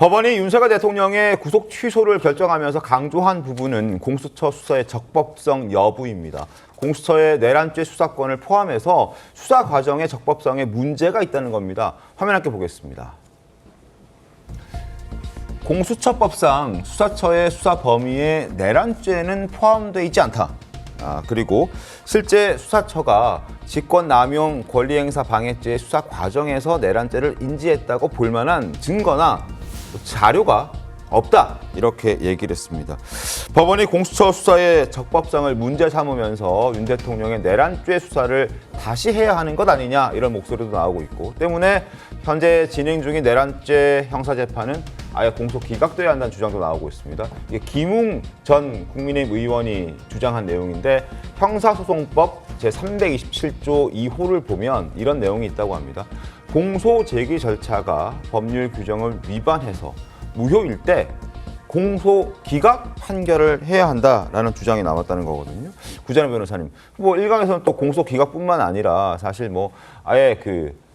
법원이 윤석열 대통령의 구속 취소를 결정하면서 강조한 부분은 공수처 수사의 적법성 여부입니다. 공수처의 내란죄 수사권을 포함해서 수사 과정의 적법성에 문제가 있다는 겁니다. 화면 함께 보겠습니다. 공수처법상 수사처의 수사 범위에 내란죄는 포함되어 있지 않다. 그리고 실제 수사처가 직권남용 권리행사 방해죄 수사 과정에서 내란죄를 인지했다고 볼 만한 증거나 자료가 없다, 이렇게 얘기를 했습니다. 법원이 공수처 수사의 적법성을 문제 삼으면서 윤 대통령의 내란죄 수사를 다시 해야 하는 것 아니냐, 이런 목소리도 나오고 있고, 때문에 현재 진행 중인 내란죄 형사재판은 아예 공소 기각돼야 한다는 주장도 나오고 있습니다. 이게 김웅 전 국민의힘 의원이 주장한 내용인데, 형사소송법 제327조 2호를 보면 이런 내용이 있다고 합니다. 공소 제기 절차가 법률 규정을 위반해서 무효일 때 공소 기각 판결을 해야 한다라는 주장이 나왔다는 거거든요. 구자남 변호사님, 뭐 일각에서는 또 공소 기각뿐만 아니라 사실 뭐 아예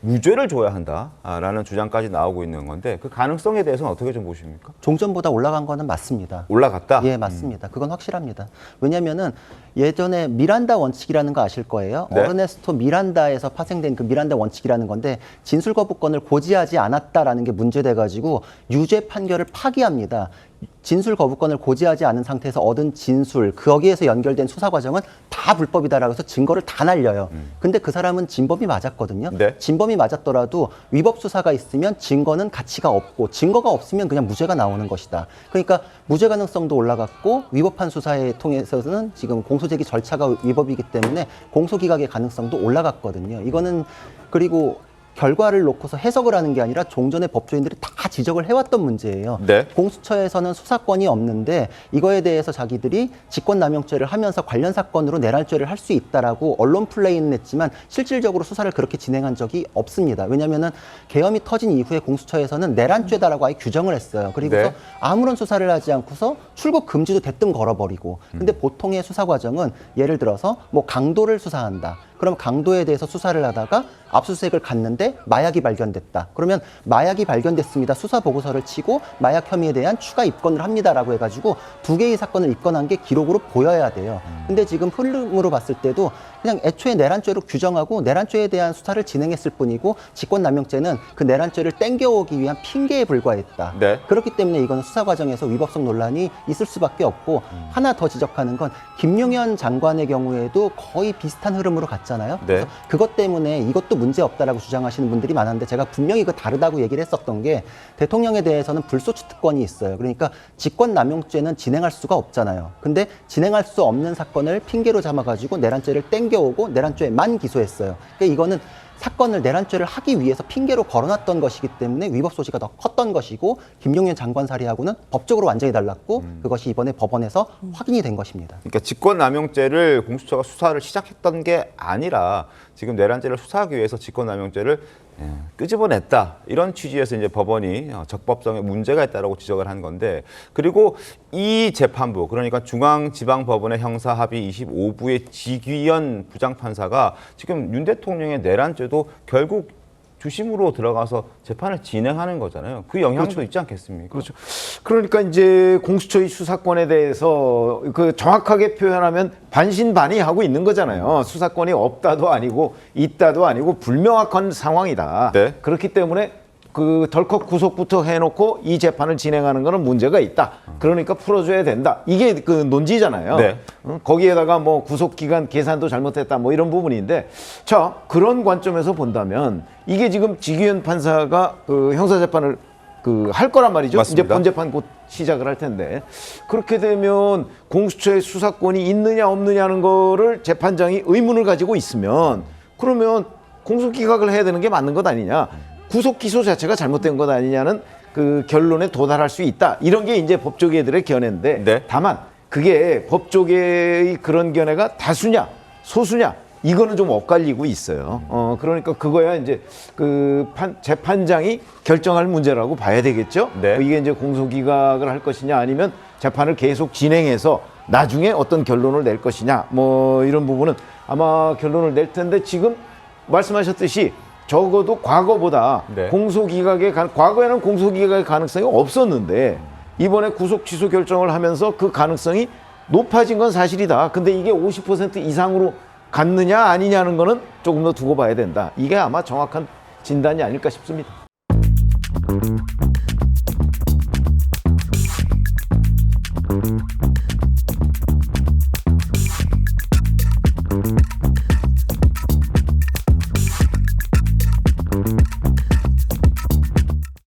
무죄를 줘야 한다라는 주장까지 나오고 있는 건데, 그 가능성에 대해서는 어떻게 좀 보십니까? 종전보다 올라간 거는 맞습니다. 올라갔다? 예, 맞습니다. 그건 확실합니다. 왜냐면은 예전에 미란다 원칙이라는 거 아실 거예요. 네. 어르네스토 미란다에서 파생된 그 미란다 원칙이라는 건데, 진술 거부권을 고지하지 않았다라는 게 문제돼가지고 유죄 판결을 파기합니다. 진술 거부권을 고지하지 않은 상태에서 얻은 진술, 거기에서 연결된 수사 과정은 다 불법이다라고 해서 증거를 다 날려요. 근데 그 사람은 진범이 맞았거든요. 네. 진범이 맞았더라도 위법 수사가 있으면 증거는 가치가 없고, 증거가 없으면 그냥 무죄가 나오는 것이다. 그러니까 무죄 가능성도 올라갔고, 위법한 수사에 통해서는 지금 공소제기 절차가 위법이기 때문에 공소기각의 가능성도 올라갔거든요. 이거는, 그리고 결과를 놓고서 해석을 하는 게 아니라 종전의 법조인들이 다 지적을 해왔던 문제예요. 네. 공수처에서는 수사권이 없는데 이거에 대해서 자기들이 직권남용죄를 하면서 관련 사건으로 내란죄를 할 수 있다라고 언론 플레이는 했지만 실질적으로 수사를 그렇게 진행한 적이 없습니다. 왜냐하면은 계엄이 터진 이후에 공수처에서는 내란죄다라고 아예 규정을 했어요. 그리고서 네. 아무런 수사를 하지 않고서 출국 금지도 대뜸 걸어버리고. 근데 보통의 수사 과정은 예를 들어서 뭐 강도를 수사한다. 그럼 강도에 대해서 수사를 하다가 압수수색을 갔는데 마약이 발견됐다. 그러면 마약이 발견됐습니다. 수사 보고서를 치고 마약 혐의에 대한 추가 입건을 합니다라고 해가지고 두 개의 사건을 입건한 게 기록으로 보여야 돼요. 근데 지금 흐름으로 봤을 때도 그냥 애초에 내란죄로 규정하고 내란죄에 대한 수사를 진행했을 뿐이고, 직권남용죄는 그 내란죄를 땡겨오기 위한 핑계에 불과했다. 네. 그렇기 때문에 이거는 수사 과정에서 위법성 논란이 있을 수밖에 없고, 하나 더 지적하는 건 김용현 장관의 경우에도 거의 비슷한 흐름으로 갔잖아요. 네. 그래서 그것 때문에 이것도 문제 없다라고 주장하시는 분들이 많았는데, 제가 분명히 그 다르다고 얘기를 했었던 게, 대통령에 대해서는 불소추 특권이 있어요. 그러니까 직권남용죄는 진행할 수가 없잖아요. 근데 진행할 수 없는 사건을 핑계로 삼아가지고 내란죄를 땡겨오고 내란죄만 기소했어요. 그러니까 이거는 사건을 내란죄를 하기 위해서 핑계로 걸어놨던 것이기 때문에 위법 소지가 더 컸던 것이고, 김용현 장관 사례하고는 법적으로 완전히 달랐고, 그것이 이번에 법원에서 확인이 된 것입니다. 그러니까 직권남용죄를 공수처가 수사를 시작했던 게 아니라 지금 내란죄를 수사하기 위해서 직권남용죄를 끄집어냈다, 이런 취지에서 이제 법원이 적법성에 문제가 있다라고 지적을 한 건데, 그리고 이 재판부, 그러니까 중앙지방법원의 형사합의 25부의 지귀현 부장판사가 지금 윤 대통령의 내란죄도 결국 주심으로 들어가서 재판을 진행하는 거잖아요. 그 영향도 그렇죠. 있지 않겠습니까? 그렇죠. 그러니까 이제 공수처의 수사권에 대해서 그 정확하게 표현하면 반신반의하고 있는 거잖아요. 수사권이 없다도 아니고 있다도 아니고 불명확한 상황이다. 네. 그렇기 때문에 그 덜컥 구속부터 해놓고 이 재판을 진행하는 거는 문제가 있다. 그러니까 풀어줘야 된다. 이게 그 논지잖아요. 네. 거기에다가 뭐 구속 기간 계산도 잘못했다, 뭐 이런 부분인데, 자, 그런 관점에서 본다면 이게 지금 지귀현 판사가 그 형사 재판을 할 거란 말이죠. 맞습니다. 이제 본재판 곧 시작을 할 텐데, 그렇게 되면 공수처의 수사권이 있느냐 없느냐는 거를 재판장이 의문을 가지고 있으면, 그러면 공소 기각을 해야 되는 게 맞는 것 아니냐, 구속 기소 자체가 잘못된 것 아니냐는 그 결론에 도달할 수 있다. 이런 게 이제 법조계들의 견해인데, 네. 다만 그게 법조계의 그런 견해가 다수냐 소수냐, 이거는 좀 엇갈리고 있어요. 그러니까 그거야 이제 재판장이 결정할 문제라고 봐야 되겠죠. 네. 이게 이제 공소기각을 할 것이냐, 아니면 재판을 계속 진행해서 나중에 어떤 결론을 낼 것이냐, 뭐 이런 부분은 아마 결론을 낼 텐데, 지금 말씀하셨듯이 적어도 과거보다 네. 과거에는 공소기각의 가능성이 없었는데 이번에 구속 취소 결정을 하면서 그 가능성이 높아진 건 사실이다. 근데 이게 50% 이상으로 갔느냐 아니냐는 거는 조금 더 두고 봐야 된다. 이게 아마 정확한 진단이 아닐까 싶습니다.